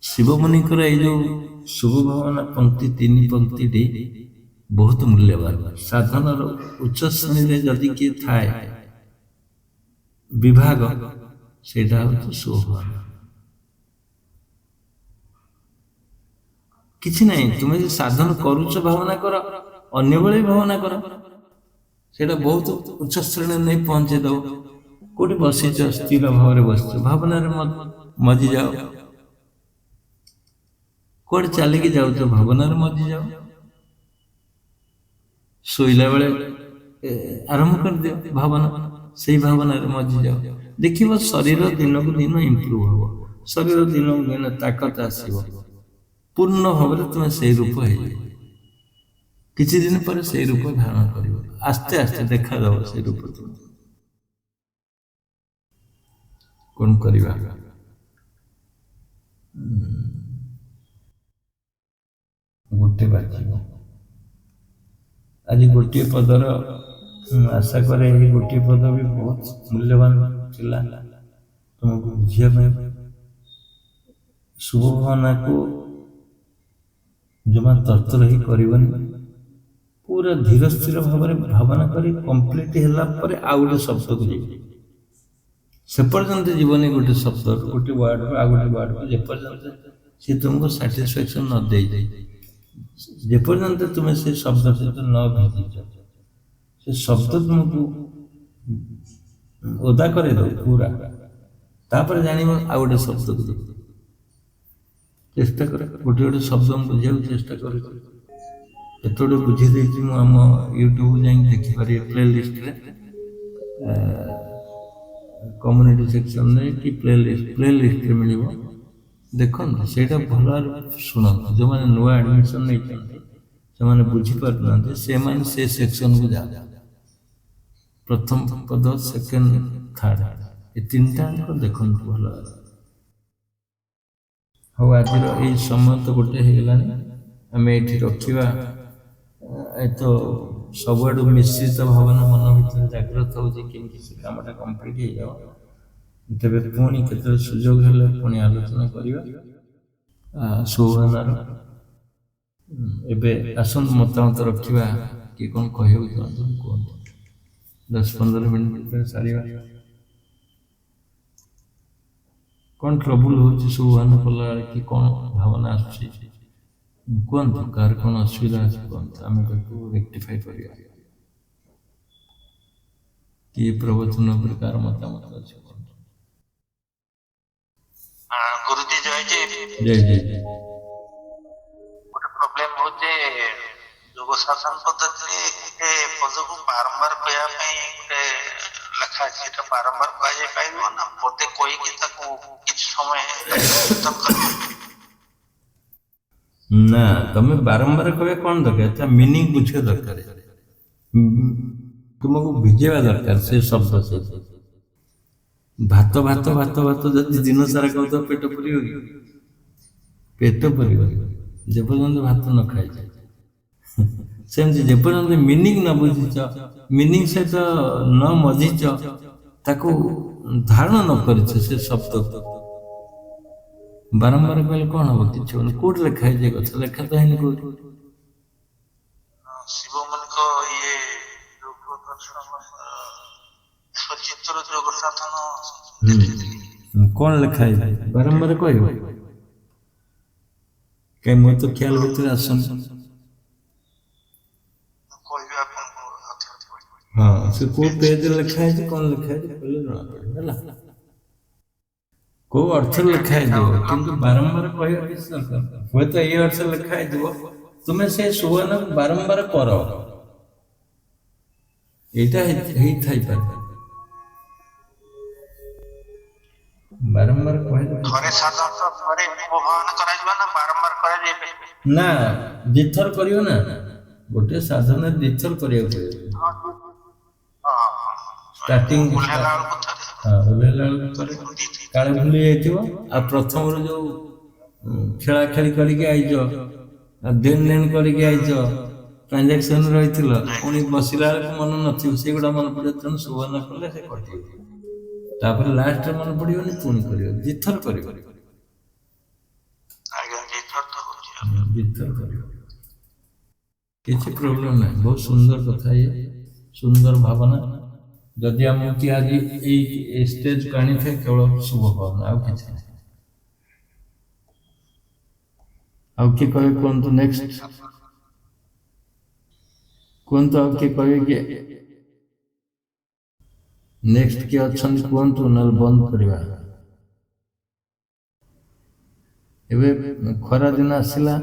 ଶିବମୁନିଙ୍କର ଏଇ ଯୋଉ ଶୁଭ ଭାବନା ପଙ୍କ୍ତି, 3 ପଙ୍କ୍ତିଟି ବହୁତ ମୂଲ୍ୟବାନ। ସାଧନର ଉଚ୍ଚ ଶ୍ରେଣୀରେ ଯଦି କିଏ ଥାଏ ବିଭାଗ, ସେଇଟା ହଉଛି ଶୁଭଭାବନା। କିଛି ନାହିଁ, ତୁମେ ଯେ ସାଧନ କରୁଛ ଭାବନା କର, ଅନ୍ୟବେଳେ ଭାବନା କର, ସେଇଟା ବହୁତ ଉଚ୍ଚ ଶ୍ରେଣୀରେ ନେଇ ପହଞ୍ଚେଇ ଦବ। କୋଉଠି ବସିଛ, ସ୍ଥିର ଭାବରେ ବସିଛ, ଭାବନାରେ ମଜି ଯାଅ। କୁଆଡେ ଚାଲିକି ଯାଉଛ, ଭାବନାରେ ମଜି ଯାଅ। ଶୋଇଲା ବେଳେ ଆରମ୍ଭ କରିଦିଅ ଭାବନା, ସେଇ ଭାବନାରେ ମଜି ଯାଅ। ଦେଖିବ ଶରୀର ଦିନକୁ ଦିନ ଇମ୍ପ୍ରୁଭ ହବ, ଶରୀର ଦିନକୁ ଦିନ ତାକତ ଆସିବ, ପୂର୍ଣ୍ଣ ଭାବରେ ତୁମେ ସେଇ ରୂପ ହେଇଯିବ। କିଛି ଦିନ ପରେ ସେଇ ରୂପ ଧାରଣ କରିବ, ଆସ୍ତେ ଆସ୍ତେ ଦେଖାଯାଉ ସେଇ ରୂପ। କଣ କରିବା? ଗୋଟେ ବାଜିବ। ଆଜି ଗୋଟିଏ ପଦର ଆଶା କରେ ଏହି ଗୋଟିଏ ପଦ ବି ବହୁତ ମୂଲ୍ୟବାନ ଥିଲା ତୁମକୁ ବୁଝିବା ପାଇଁ। ଶୁଭ ଭାବନାକୁ ଜମା ତରତର ହିଁ କରିବନି, ପୁରା ଧୀର ସ୍ଥିର ଭାବରେ ଭାବନା କରି କମ୍ପ୍ଲିଟ ହେଲା ପରେ ଆଉ ଗୋଟେ ଶବ୍ଦକୁ ଯିବ। ସେ ପର୍ଯ୍ୟନ୍ତ ଯିବନି ଗୋଟେ ଶବ୍ଦ ଗୋଟେ ୱାର୍ଡରୁ ଆଉ ଗୋଟେ ୱାର୍ଡକୁ, ଯେପର୍ଯ୍ୟନ୍ତ ସେ ତୁମକୁ ସାଟିସ୍ଫ୍ୟାକ୍ସନ ନ ଦେଇଯାଏ, ଯେପର୍ଯ୍ୟନ୍ତ ତୁମେ ସେ ଶବ୍ଦ ସହିତ ନ ଭିଜିଛ, ସେ ଶବ୍ଦ ତୁମକୁ ଓଦା କରେଇଦେବ ପୁରା, ତାପରେ ଜାଣିବ ଆଉ ଗୋଟେ ଶବ୍ଦକୁ ଯିବ। ଚେଷ୍ଟା କର, ଗୋଟେ ଗୋଟେ ଶବ୍ଦ ମୁଁ ବୁଝିବାକୁ ଚେଷ୍ଟା କରୁଛି। ଏତେ ଗୁଡ଼ିଏ ବୁଝି ଦେଇଛି ମୁଁ, ଆମ ୟୁଟ୍ୟୁବ ଯାଇକି ଦେଖିପାରିବେ ପ୍ଲେ ଲିଷ୍ଟରେ, କମ୍ୟୁନିଟି ସେକ୍ସନରେ କି ପ୍ଲେ ଲିଷ୍ଟରେ ମିଳିବ, ଦେଖନ୍ତୁ ସେଇଟା ଭଲ ଶୁଣନ୍ତୁ। ଯେଉଁମାନେ ନୂଆ ଆଡ଼ମିସନ ନେଇଛନ୍ତି, ସେମାନେ ବୁଝିପାରୁନାହାନ୍ତି, ସେମାନେ ସେ ସେକ୍ସନକୁ ଯାଆନ୍ତି। ପ୍ରଥମ ପଦ, ସେକେଣ୍ଡ, ଥାର୍ଡ, ଏ ତିନିଟା ଦେଖନ୍ତୁ ଭଲ। ହଉ, ଆଜିର ଏଇ ସମୟ ତ ଗୋଟେ ହେଇଗଲାଣି, ଆମେ ଏଇଠି ରଖିବା। ଏ ତ ସବୁଆଡ଼ୁ ମିଶ୍ରିତ ଭାବନା ମନ ଭିତରେ ଜାଗ୍ରତ ହେଉଛି, କେମିତି ସେ କାମଟା କମ୍ପ୍ଲିଟ୍ ହେଇଯାଉ। ତେବେ ପୁଣି କେତେବେଳେ ସୁଯୋଗ ହେଲେ ପୁଣି ଆଲୋଚନା କରିବା ଶୁଭଭାବନାର। ଏବେ ଆସନ୍ତୁ ମତାମତ ରଖିବା, କିଏ କ'ଣ କହିବାକୁ ଚାହୁଁଛନ୍ତି କୁହନ୍ତୁ। 10-15 ମିନିଟ୍ ଭିତରେ ସାରିବା। କ'ଣ ଟ୍ରବୁଲ୍ ହେଉଛି ଶୁଭଭାବନା କଲା ବେଳେ, କି କ'ଣ ଭାବନା ଆସୁଛି କୁହନ୍ତୁ। କାହାର କ'ଣ ଅସୁବିଧା ଅଛି କୁହନ୍ତୁ, ଆମେ ତାକୁ ରେକ୍ଟିଫାଇ କରିବା। କି ପ୍ରବଚନ ଉପରେ କାହାର ମତାମତ ଅଛି କୁହନ୍ତୁ। ଗୁରୁଜୀ ଜୟ ଜୟ। ଜୟ ଜୟ ଜୟ। ଗୋଟେ ପ୍ରୋବ୍ଲେମ ହଉଛି ଯୋଗ ସାଧନ ପଦ୍ଧତିରେ ଗୋଟେ ପଦକୁ ବାରମ୍ବାର କହିବା ପାଇଁ ଗୋଟେ ଲେଖା ଅଛି, ସେଟା ବାରମ୍ବାର କୁହାଯାଇ ପାରିବ ନା ପଦେ କହିକି ତାକୁ କିଛି ସମୟ କୀର୍ତ୍ତନ କରିବ? ନା, ତମେ ବାରମ୍ବାର କହିବା କ'ଣ ଦରକାର, ତା ମିନିଂ ବୁଝିବା ଦରକାର, ତୁମକୁ ଭିଜେଇବା ଦରକାର ସେ ଶବ୍ଦ ସହିତ। ଭାତ ଭାତ ଭାତ ଭାତ ଯଦି ଦିନ ସାରା କହୁଥିବ, ପେଟ ପୁରିବ କି? ପେଟ ପୁରିବ ଯେପର୍ଯ୍ୟନ୍ତ ଭାତ ନ ଖାଇଯାଏ। ସେମିତି ଯେପର୍ଯ୍ୟନ୍ତ ମିନିଂ ନ ବୁଝିଛ, ମିନିଂ ସହିତ ନ ମଜିଛ, ତାକୁ ଧାରଣ ନ କରିଛ ସେ ଶବ୍ଦକୁ, ବାରମ୍ବାର କହିଲେ କ'ଣ ହବ? କିଛି ହବନି। କୋଉଠି ଲେଖା ହେଇଛି କଥା? ଲେଖା ତ ହେଇନି କୋଉଠି। ଶିବମାନଙ୍କ ଇଏ ଯୋଗ ଦର୍ଶନ ସଚିତ୍ର ଯୋଗ ସାଧନ କ'ଣ ଲେଖା ହେଇଛି? ବାରମ୍ବାର କହିବ କାଇଁ? ମୋର ତ ଖ୍ୟାଲ ଭିତରେ ଆସନି। କହିବେ ଆପଣଙ୍କୁ। ହଁ, ସେ କୋଉ ପେଜରେ ଲେଖା ହେଇଛି, କ'ଣ ଲେଖା ହେଇଛି କହିଲେ ଜଣା ପଡ଼ିବ ହେଲା। କୋଉ ଅର୍ଥରେ ଲେଖା ହେଇଯିବ, କିନ୍ତୁ ବାରମ୍ବାର କହିବା କିଛି ଦରକାର ନାହିଁ। ହୁଏତ ଏଇ ଅର୍ଥରେ ଲେଖା ହେଇଯିବ, ତୁମେ ସେ ସୁବର୍ଣ୍ଣକୁ ବାରମ୍ବାର କର, ଏଇଟା ହେଇଥାଇପାରେ। ବାରମ୍ବାର କହିଲେ ଥରେ ସାଧାରଣତଃ ଥରେ ଉପଭାବନ କରାଯିବ ନା ବାରମ୍ବାର କରାଯାଇପାରିବ? ନା, ଦିଥର କରିବ ନା। ଗୋଟେ ସାଧନା ଦିଥର କରିବାକୁ ପଡ଼ିବ। ଷ୍ଟାର୍ଟିଂ ଓହ୍ଲେଇଲା ବେଳକୁ ଥରେ କାଳେ ଭୁଲି ଯାଇଥିବ, ଆଉ ପ୍ରଥମରୁ ଯୋଉ ଖେଳା ଖେଳି କରିକି ଆଇଛ, ଦେନ ନେଣ କରିକି ଆଇଛ, ଟ୍ରାଞ୍ଜାକ୍ସନ ରହିଥିଲ, ପୁଣି ବସିଲା ବେଳକୁ ମନ ନଥିବ, ସେଗୁଡ଼ା ମନେ ପଡ଼ିବ। ତେଣୁ ସୁବର୍ଣ୍ଣ କଲେ ସେ କଟିବ, ତାପରେ ଲାଷ୍ଟରେ ମନେ ପଡ଼ିବନି, ପୁଣି କରିବ, ଦିଥର କରିବ। ଦିଥର କରିବ, କିଛି ପ୍ରୋବ୍ଲେମ ନାହିଁ। ବହୁତ ସୁନ୍ଦର କଥା, ଇଏ ସୁନ୍ଦର ଭାବନା। ଯଦି ଆମକୁ କିଏ ଆଜି ଏଇ ଷ୍ଟେଜକୁ ଆଣିଥାଏ, କେବଳ ଶୁଭ ଭାବନା, ଆଉ କିଛି ନାହିଁ। ଆଉ କିଏ କହିବେ କୁହନ୍ତୁ? ନେକ୍ସଟ କୁହନ୍ତୁ, ଆଉ କିଏ କହିବେ କି? ନେକ୍ସଟ କିଏ ଅଛନ୍ତି କୁହନ୍ତୁ, ନହେଲେ ବନ୍ଦ କରିବା। ଏବେ ଖରା ଦିନ ଆସିଲା,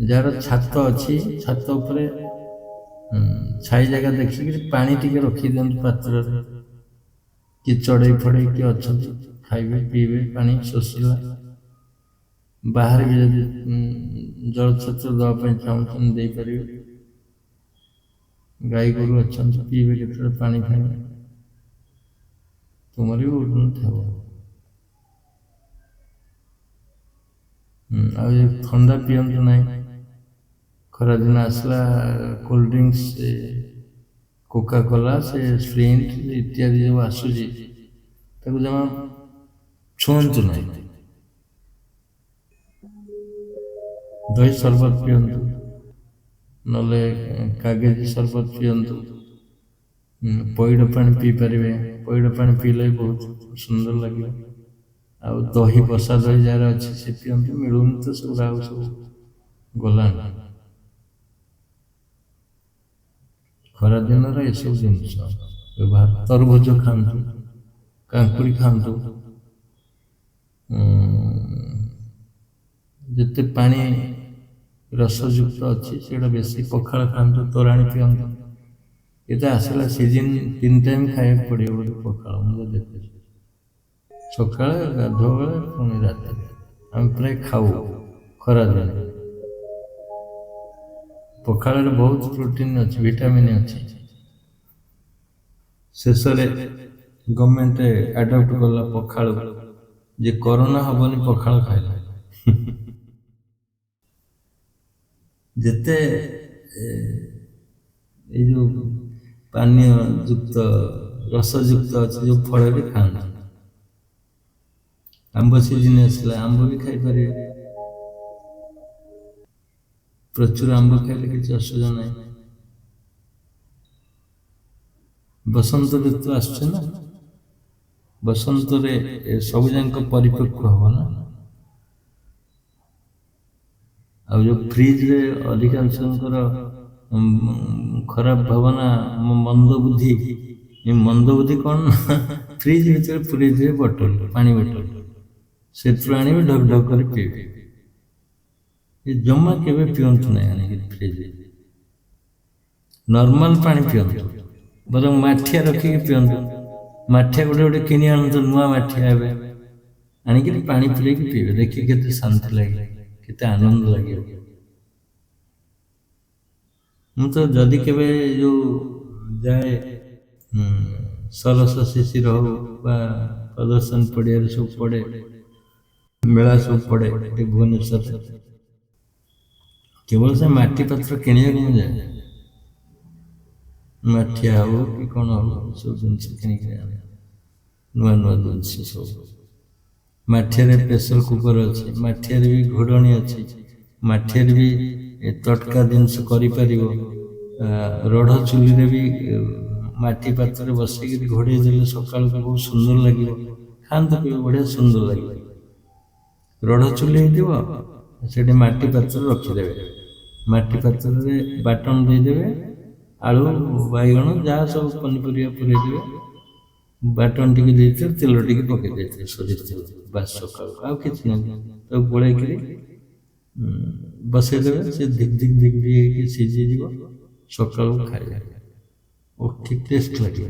ଯାହାର ଛାତ ଅଛି, ଛାତ ଉପରେ ଛାଇ ଜାଗା ଦେଖିକିରି ପାଣି ଟିକେ ରଖିଦିଅନ୍ତୁ ପାତ୍ରରେ। କି ଚଢ଼େଇ ଫଢ଼େଇ କିଏ ଅଛନ୍ତି, ଖାଇବେ ପିଇବେ, ପାଣି ଶୋଷିଲା। ବାହାରେ ବି ଯଦି ଜଳଛତ୍ର ଦେବା ପାଇଁ ଚାହୁଁଛନ୍ତି ଦେଇପାରିବେ। ଗାଈ ଗୋରୁ ଅଛନ୍ତି ପିଇବେ କେତେବେଳେ ପାଣି ଫାଣି, ତୁମର ବି ଉନ୍ନତି ହେବ। ଆଉ ଏ ଥଣ୍ଡା ପିଅନ୍ତୁ ନାହିଁ। ଖରାଦିନ ଆସିଲା, କୋଲ୍ଡ ଡ୍ରିଙ୍କସ୍, କୋକା କୋଲା, ସେ ସ୍ପ୍ରିଣ୍ଟ ଇତ୍ୟାଦି ଯେଉଁ ଆସୁଛି ତାକୁ ଜମା ଛୁଅନ୍ତୁ ନାହିଁ। ଦହି ସରବତ ପିଅନ୍ତୁ, ନହେଲେ କାଗଜ ସରବତ ପିଅନ୍ତୁ, ପଇଡ଼ ପାଣି ପିଇପାରିବେ। ପଇଡ଼ ପାଣି ପିଇଲେ ବହୁତ ସୁନ୍ଦର ଲାଗିବ। ଆଉ ଦହି, ବସା ଦହି ଯାହାର ଅଛି ସେ ପିଅନ୍ତୁ, ମିଳୁନି ତ ସେଗୁଡ଼ା ଆଉ ସବୁ ଗଲାଣି। ଖରାଦିନର ଏସବୁ ଜିନିଷ ବ୍ୟବହାର। ତରଭୁଜ ଖାଆନ୍ତୁ, କାଙ୍କୁଡ଼ି ଖାଆନ୍ତୁ, ଯେତେ ପାଣି ରସଯୁକ୍ତ ଅଛି ସେଗୁଡ଼ା ବେଶୀ। ପଖାଳ ଖାଆନ୍ତୁ, ତୋରାଣି ପିଅନ୍ତୁ। ଏଟା ଆସିଲା ସିଜିନ୍, 3 ଟାଇମ୍ ଖାଇବାକୁ ପଡ଼ିବ ବୋଲି ପଖାଳ। ମୁଁ ଦେଖୁଛି ସକାଳେ, ଗାଧୁଆ ବେଳେ, ପୁଣି ରାତିରେ ଆମେ ପ୍ରାୟ ଖାଉ ଖରାଦିନେ। ପଖାଳରେ ବହୁତ ପ୍ରୋଟିନ୍ ଅଛି, ଭିଟାମିନ୍ ଅଛି। ଶେଷରେ ଗଭର୍ଣ୍ଣମେଣ୍ଟ ଆଡପ୍ଟ କଲା ପଖାଳ, ଯେ କରୋନା ହବନି ପଖାଳ ଖାଇଲେ। ଯେତେ ଏଇ ଯେଉଁ ପାନୀୟ ଯୁକ୍ତ, ରସଯୁକ୍ତ ଅଛି ଯେଉଁ ଫଳରେ ଖାଆନ୍ତି। ଆମ୍ବ ସିଜିନ୍ ଆସିଲା, ଆମ୍ବ ବି ଖାଇପାରିବେ। ପ୍ରଚୁର ଆମ୍ବ ଖାଇଲେ କିଛି ଅସୁବିଧା ନାହିଁ। ବସନ୍ତ ଋତୁ ଆସୁଛି ନା, ବସନ୍ତରେ ସବୁ ଯାକ ପରିପକ୍ୱ ହବ ନା। ଆଉ ଯେଉଁ ଫ୍ରିଜରେ ଅଧିକାଂଶଙ୍କର ଖରାପ ଭାବନା, ମନ୍ଦ ବୁଦ୍ଧି। ମନ୍ଦ ବୁଦ୍ଧି କ'ଣ ନା, ଫ୍ରିଜ ଭିତରେ ପୁରେଇଥିବେ ବୋଟଲ, ପାଣି ବୋଟଲ, ସେଥିରୁ ଆଣିବେ ଢକ ଢକ କରି ପିଇବେ। ଏ ଜମା କେବେ ପିଅନ୍ତୁ ନାହିଁ ଆଣିକି ଫ୍ରିଜରେ। ନର୍ମାଲ ପାଣି ପିଅନ୍ତୁ, ବରଂ ମାଠିଆ ରଖିକି ପିଅନ୍ତୁ। ମାଠିଆ ଗୋଟେ ଗୋଟେ କିଣି ଆଣନ୍ତୁ, ନୂଆ ମାଠିଆ ଏବେ ଆଣିକିରି ପାଣି ପୁରେଇକି ପିଇବେ। ଦେଖିକି କେତେ ଶାନ୍ତି ଲାଗେ, କେତେ ଆନନ୍ଦ ଲାଗିବ। ମୁଁ ତ ଯଦି କେବେ ଯେଉଁ ଯାଏ ସରସ ଶିଶିର ହଉ ବା ପ୍ରଦର୍ଶନ ପଡ଼ିଆରେ ସବୁ ପଡ଼େ, ମେଳା ସବୁ ପଡ଼େ ଏଠି ଭୁବନେଶ୍ୱରରେ, କେବଳ ସେ ମାଟି ପାତ୍ର କିଣିବାକୁ ମୁଁ ଯାଏ। ମାଠିଆ ହଉ କି କ'ଣ ହଉ, ସବୁ ଜିନିଷ କିଣିକି ଆଣେ। ନୂଆ ନୂଆ ଜିନିଷ ସବୁ। ମାଠିଆରେ ପ୍ରେସର କୁକର ଅଛି, ମାଠିଆରେ ବି ଘୋଡ଼ଣୀ ଅଛି, ମାଠିଆରେ ବି ତଟକା ଜିନିଷ କରିପାରିବ। ରଢ଼ ଚୁଲିରେ ବି ମାଟି ପାତ୍ରରେ ବସେଇକି ଘୋଡ଼େଇ ଦେଲେ ସକାଳକୁ ବହୁତ ସୁନ୍ଦର ଲାଗିବ। ଖାଆନ୍ତୁ କେବେ, ବଢ଼ିଆ ସୁନ୍ଦର ଲାଗିବ। ରଢ଼ ଚୁଲି ହେଇଥିବ, ସେଠି ମାଟି ପାତ୍ର ରଖିଦେବେ। ମାଟି ପାତ୍ରରେ ବାଟନ ଦେଇଦେବେ, ଆଳୁ, ବାଇଗଣ, ଯାହା ସବୁ ପନିପରିବା ପୁରେଇଦେବେ। ବାଟନ ଟିକେ ଦେଇଥିବେ, ତେଲ ଟିକେ ପକେଇ ଦେଇଥିବେ, ସୋରିଷ ତେଲ, ବାସ୍ ସକାଳୁ। ଆଉ କିଛି ନାହିଁ, ତାକୁ ଗୋଳେଇକିରି ବସେଇଦେବେ। ସେ ଧିକ୍ ଧିକ୍ ଧିକ୍ ଧିକ୍ ହେଇକି ସିଝିଯିବ, ସକାଳୁ ଖାଇବେ। ଓ କି ଟେଷ୍ଟ ଲାଗିବ।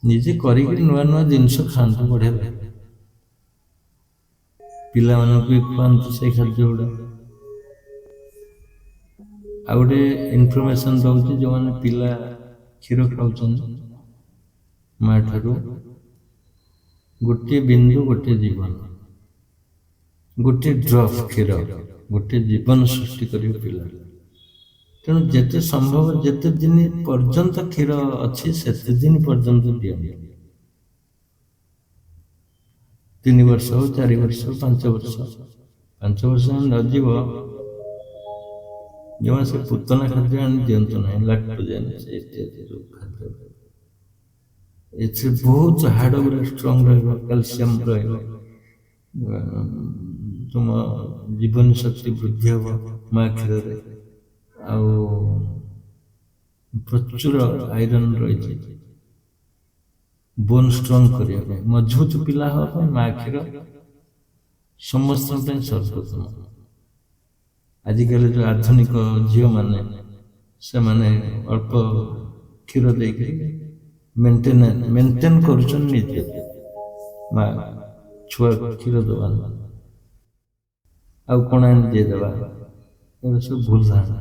ନିଜେ କରିକି ନୂଆ ନୂଆ ଜିନିଷ ଖାଆନ୍ତୁ, ବଢ଼ିଆ ଲାଗେ। ପିଲାମାନଙ୍କୁ ବି ଖୁଆନ୍ତୁ ସେଇ ଖାଦ୍ୟ ଗୁଡ଼ା। ଆଉ ଗୋଟେ ଇନଫର୍ମେସନ୍ ଦେଉଛି, ଯେଉଁମାନେ ପିଲା କ୍ଷୀର ଖାଉଛନ୍ତି ମା ଠାରୁ, ଗୋଟିଏ ବିନ୍ଦୁ ଗୋଟିଏ ଜୀବନ। ଗୋଟିଏ ଡ୍ରପ୍ କ୍ଷୀର ଗୋଟିଏ ଜୀବନ ସୃଷ୍ଟି କରିବ ପିଲା। ତେଣୁ ଯେତେ ସମ୍ଭବ, ଯେତେ ଦିନ ପର୍ଯ୍ୟନ୍ତ କ୍ଷୀର ଅଛି ସେତେ ଦିନ ପର୍ଯ୍ୟନ୍ତ ଦିଅନ୍ତୁ। 3 ବର୍ଷ ହଉ, 4 ବର୍ଷ, 5 ବର୍ଷ। 5 ବର୍ଷ ନ ଯିବ, ଜମା ସେ ପୁତନା ଖାଦ୍ୟ ଆଣି ଦିଅନ୍ତୁ ନାହିଁ। ଲାକ୍ଟୋଜେନ୍ ଇତ୍ୟାଦି ଯେଉଁ ଖାଦ୍ୟ, ଏଥିରେ ବହୁତ ହାଡ଼ ଗୁଡ଼ା ଷ୍ଟ୍ରଙ୍ଗ ରହିବ, କ୍ୟାଲସିୟମ ରହିବ, ତୁମ ଜୀବନ ଶକ୍ତି ବୃଦ୍ଧି ହେବ ମା କ୍ଷୀରରେ। ଆଉ ପ୍ରଚୁର ଆଇରନ୍ ରହିଛି, ବୋନ୍ ଷ୍ଟ୍ରଙ୍ଗ କରିବା ପାଇଁ, ମଜବୁତ ପିଲା ହେବା ପାଇଁ ମା କ୍ଷୀର ସମସ୍ତଙ୍କ ପାଇଁ ସର୍ବୋତ୍ତମ। ଆଜିକାଲି ଯେଉଁ ଆଧୁନିକ ଝିଅମାନେ, ସେମାନେ ଅଳ୍ପ କ୍ଷୀର ଦେଇକି ମେଣ୍ଟେନ୍ କରୁଛନ୍ତି ନିଜେ। ମା ଛୁଆ କ୍ଷୀର ଦେବା, ଆଉ କ'ଣ ଆଣି ଦେଇଦେବା, ଏଗୁলো ସବୁ ଭୁଲ ଧାରଣା।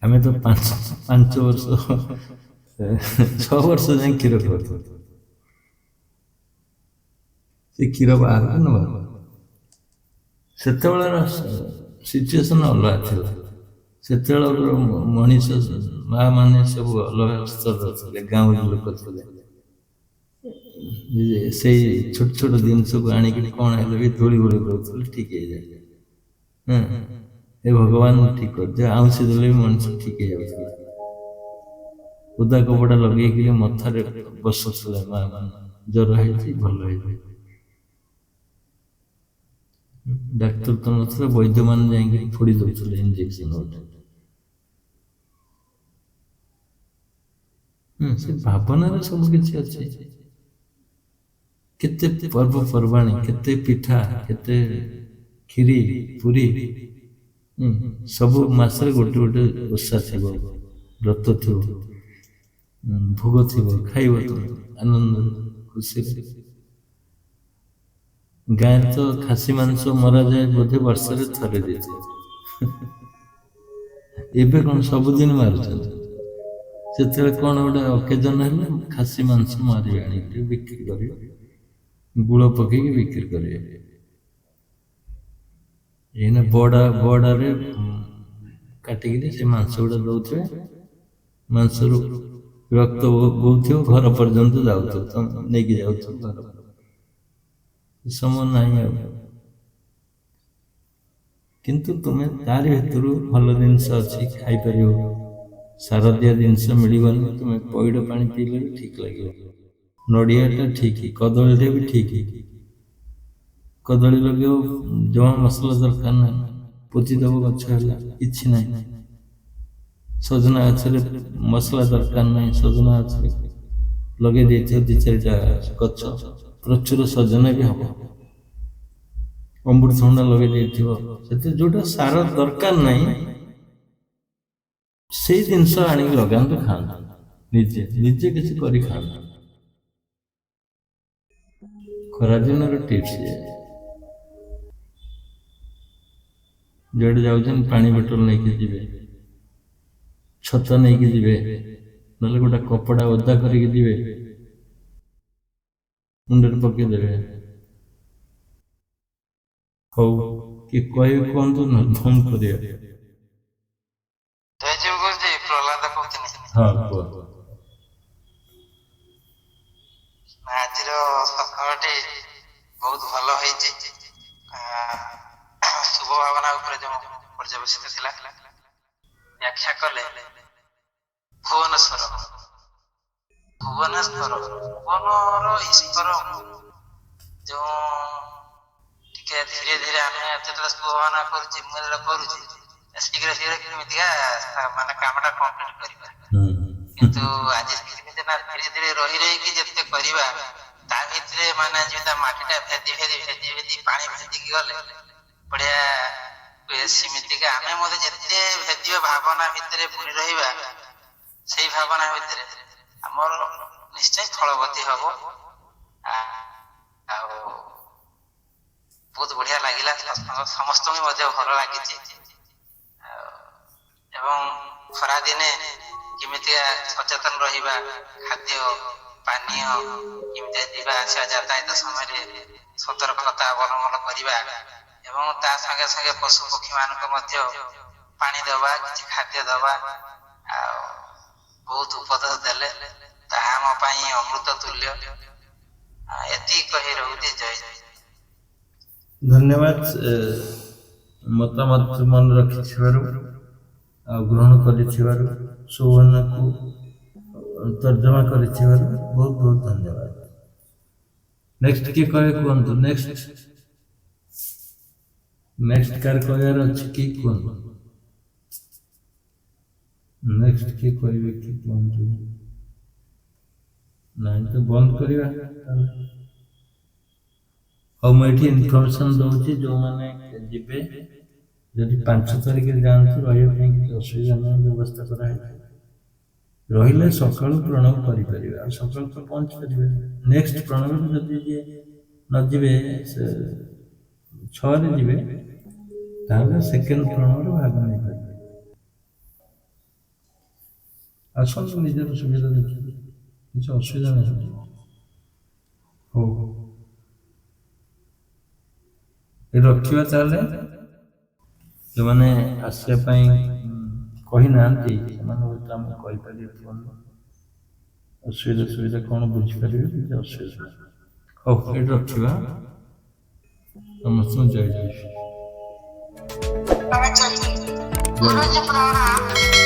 ଆମେ ତ 5 ବର୍ଷ 6 ବର୍ଷ ଯାଏ କ୍ଷୀର ଖାଉଥିଲୁ। ସେ କ୍ଷୀର ବାହାରକୁ ନେବା ସେତେବେଳର ସିଚୁଏସନ୍ ଅଲଗା ଥିଲା। ସେତେବେଳର ମଣିଷ ମା ମାନେ ସବୁ ଅଲଗା ସ୍ତରର ଥିଲେ, ଗାଉଁଲି ଲୋକ ଥିଲେ। ସେଇ ଛୋଟ ଛୋଟ ଜିନିଷକୁ ଆଣିକି କ'ଣ ହେଲେ ବି ଧୂଳି ଗୋଳି ଦଉଥିଲେ, ଠିକ୍ ହେଇଯାଏ। ଏ ଭଗବାନ ଠିକ୍ କରିଦିଅ, ଆଉଁସି ଦେଲେ ବି ମଣିଷ ଠିକ୍ ହେଇଯାଉଥିଲା। ଓଦା କପଡ଼ା ଲଗେଇକିରି ମଥାରେ ବସୁଥିଲେ ମା ମାନେ, ଜ୍ୱର ହେଇଛି ଭଲ ହେଇଯାଏ। ଡାକ୍ତର ତ ନଥିଲା, ବୈଦ୍ୟମାନେ ଯାଇକି ଫୋଡ଼ି ଦଉଥିଲେ ଇଞ୍ଜେକ୍ସନ ଗୋଟେ। ସେ ଭାବନାରେ ସବୁ କିଛି ଅଛି। କେତେ ପର୍ବପର୍ବାଣି, କେତେ ପିଠା, କେତେ କ୍ଷୀରି ପୁରୀ, ସବୁ ମାସରେ ଗୋଟେ ଗୋଟେ ଓଷା ଥିବ, ବ୍ରତ ଥିବ, ଭୋଗ ଥିବ, ଖାଇବ ତମେ ଆନନ୍ଦ ଖୁସିରେ। ଗାଁରେ ତ ଖାସି ମାଂସ ମରାଯାଏ ବୋଧେ ବର୍ଷରେ ଥରେ ଦେଇଥାଏ। ଏବେ କ'ଣ ସବୁଦିନ ମାରୁଛନ୍ତି? ସେତେବେଳେ କ'ଣ ଗୋଟେ ଅକେଜନ ହେଲେ ଖାସି ମାଂସ ମାରିବେ, ଆଣିକି ବିକ୍ରି କରିବେ, ଗୁଳ ପକେଇକି ବିକ୍ରି କରିବେ। ଏଇନା ବଡ଼ାରେ କାଟିକିରି ସେ ମାଂସ ଗୁଡ଼ା ଦଉଥିବେ, ମାଂସରୁ ରକ୍ତ ବହୁଥିବ, ଘର ପର୍ଯ୍ୟନ୍ତ ଯାଉଥିବ, ତମେ ନେଇକି ଯାଉଥିବ ଘର। ସମୟ ନାହିଁ ଆଉ। କିନ୍ତୁ ତୁମେ ତାରି ଭିତରୁ ଭଲ ଜିନିଷ ଅଛି, ଖାଇପାରିବ। ସାରଦିଆ ଜିନିଷ ମିଳିବନି, ତୁମେ ପଇଡ଼ ପାଣି ପିଇଲେ ବି ଠିକ୍ ଲାଗିବ। ନଡ଼ିଆଟା ଠିକ୍, କଦଳୀରେ ବି ଠିକ୍। କଦଳୀ ଲଗେଇବ, ଜମା ମସଲା ଦରକାର ନାହିଁ, ପୋତିଦେବ, ଗଛ ହେଲା, କିଛି ନାହିଁ। ସଜନା ଗଛରେ ମସଲା ଦରକାର ନାହିଁ, ସଜନା ଗଛରେ ଲଗେଇ ଦେଇଥିବ 2-4ଟା ଗଛ, ପ୍ରଚୁର ସଜନା ବି ହବ। ଅମୃତଭଣ୍ଡା ଲଗେଇ ଦେଇଥିବ, ସେଥିରେ ଯୋଉଟା ସାର ଦରକାର ନାହିଁ ସେଇ ଜିନିଷ ଆଣିକି ଲଗାନ୍ତୁ, ଖାଆନ୍ତୁ, ନିଜେ କିଛି କରି ଖାଆନ୍ତୁ। ଖରାଦିନର ଟିପ୍ସ, ଯୁଆଡ଼େ ଯାଉଛନ୍ତି ପାଣି ବୋତଲ ନେଇକି ଯିବେ, ଛତା ନେଇକି ଯିବେ, ନହେଲେ ଗୋଟେ କପଡ଼ା ଓଦା କରିକି ଯିବେ, ମୁଣ୍ଡରେ ପକେଇଦେବେ। ହଉ, କି କହିବେ କୁହନ୍ତୁ, ବନ୍ଦ କରିବା। ଜୟଜୀବ ଗୁରୁଜୀ, ପ୍ରହ୍ଲାଦ କହୁଥିଲି। ହଁ, କୁହ। ଆଜିର ସକାଳଟି ବହୁତ ଭଲ ହେଇଛି। ଶୁଭ ଭାବନା ଉପରେ ଯେଉଁ ପର୍ଯ୍ୟବେସିତ ଥିଲା, ବ୍ୟାଖ୍ୟା କଲେ ଭୁବନେଶ୍ୱର, ଭୁବନର ଈଶ୍ୱର ଯେଉଁ ଟିକେ ଧୀରେ ଧୀରେ ଆମେ ଯେତେବେଳେ ଶୁଭ ଭାବନା କରୁଛି, ମୁଁ ଯେତେବେଳେ କରୁଛି, ଶୀଘ୍ର କେମିତିକା ମାନେ କାମଟା କମ୍ପ୍ଲିଟ କରିବା। କିନ୍ତୁ ଆଜି କେମିତି ନା ଧୀରେ ଧୀରେ ରହିକି ଯେତେ କରିବା, ତା ଭିତରେ ମାନେ ଯେମିତି ମାଟିଟା ଭେଦି ପାଣି ଭେଦିକି ଗଲେ ବଢିଆ ହୁଏ, ସେମିତିକା ଆମେ ମଧ୍ୟ ଯେତେ ଭେଦିବା ଭାବନା ଭିତରେ ବୁଡ଼ି ରହିବା, ସେଇ ଭାବନା ଭିତରେ ଆମର ନିଶ୍ଚୟ ଫଳବତୀ ହବ। ଆଉ ବହୁତ ବଢିଆ ଲାଗିଲା, ସମସ୍ତଙ୍କୁ ମଧ୍ୟ ଭଲ ଲାଗିଛି। ଏବଂ ଖରାଦିନେ କେମିତିଆ ସଚେତନ ରହିବା, ଖାଦ୍ୟ ପାନୀୟ କେମିତି ଯିବା ଆସିବା ଯାତାୟାତ ସମୟରେ ସତର୍କତା ଅବଲମ୍ବନ କରିବା, ଏବଂ ତା ସାଙ୍ଗେ ସାଙ୍ଗେ ପଶୁ ପକ୍ଷୀ ମାନଙ୍କୁ ମଧ୍ୟ ପାଣି ଦେବା, କିଛି ଖାଦ୍ୟ ଦେବା, ଆଉ ବହୁତ ଉପଦେଶ ଦେଲେ, ତାହା ଆମ ପାଇଁ ଅମୃତ ତୁଲ୍ୟ। ଏତିକି କହି ରହୁଛି। ଜୟ ଜୟ। ଧନ୍ୟବାଦ ମତାମତ ମନେ ରଖିଥିବାରୁ ଆଉ ଗ୍ରହଣ କରିଥିବାରୁ, ସୁବର୍ଣ୍ଣକୁ ତର୍ଜମା କରିଥିବାରୁ ବହୁତ ବହୁତ ଧନ୍ୟବାଦ। ନେକ୍ସଟ କିଏ କହିବେ କୁହନ୍ତୁ? ନେକ୍ସଟ କାର କହିବାର ଅଛି କି କୁହନ୍ତୁ? ନେକ୍ସଟ କିଏ କହିବେ କି କୁହନ୍ତୁ? ନାଇଁ ତ ବନ୍ଦ କରିବା। ହଉ, ମୁଁ ଏଠି ଇନଫର୍ମେସନ ଦଉଛି, ଯେଉଁମାନେ ଯିବେ ଯଦି 5 ତାରିଖରେ ଯାଆନ୍ତି, ରହିବା ପାଇଁ କିଛି ଅସୁବିଧା ନାହିଁ, ବ୍ୟବସ୍ଥା କରାହେଇଛି। ରହିଲେ ସକାଳୁ ପ୍ରଣବ କରିପାରିବେ, ଆଉ ସକାଳୁ ତ ପହଞ୍ଚି ପାରିବେ। ନେକ୍ସଟ ପ୍ରଣବରେ ଯଦି ଯିଏ ନ ଯିବେ, ସେ 6ରେ ଯିବେ, ତାହେଲେ ସେକେଣ୍ଡ ପ୍ରଣବରେ ଭାଗ ନେଇପାରିବେ। ଆସନ୍ତୁ ନିଜର ସୁବିଧା ଦେଖିବେ, କିଛି ଅସୁବିଧା ନାହିଁ। ହଉ ଏ ରଖିବା ତାହେଲେ। ଯେଉଁମାନେ ଆସିବା ପାଇଁ କହିନାହାନ୍ତି ସେମାନେ ହୁଏତ ଆମେ କହିପାରିବେ ଫୋନ୍ ଅସୁବିଧା ସୁବିଧା କ'ଣ ବୁଝିପାରିବେ, କିଛି ଅସୁବିଧା ନାହିଁ। ହଉ ଏଇଠି ରଖିବା। ସମସ୍ତଙ୍କୁ ଜୟ ଜୟ ଶ୍ରୀ। गुरुजी प्रणाम।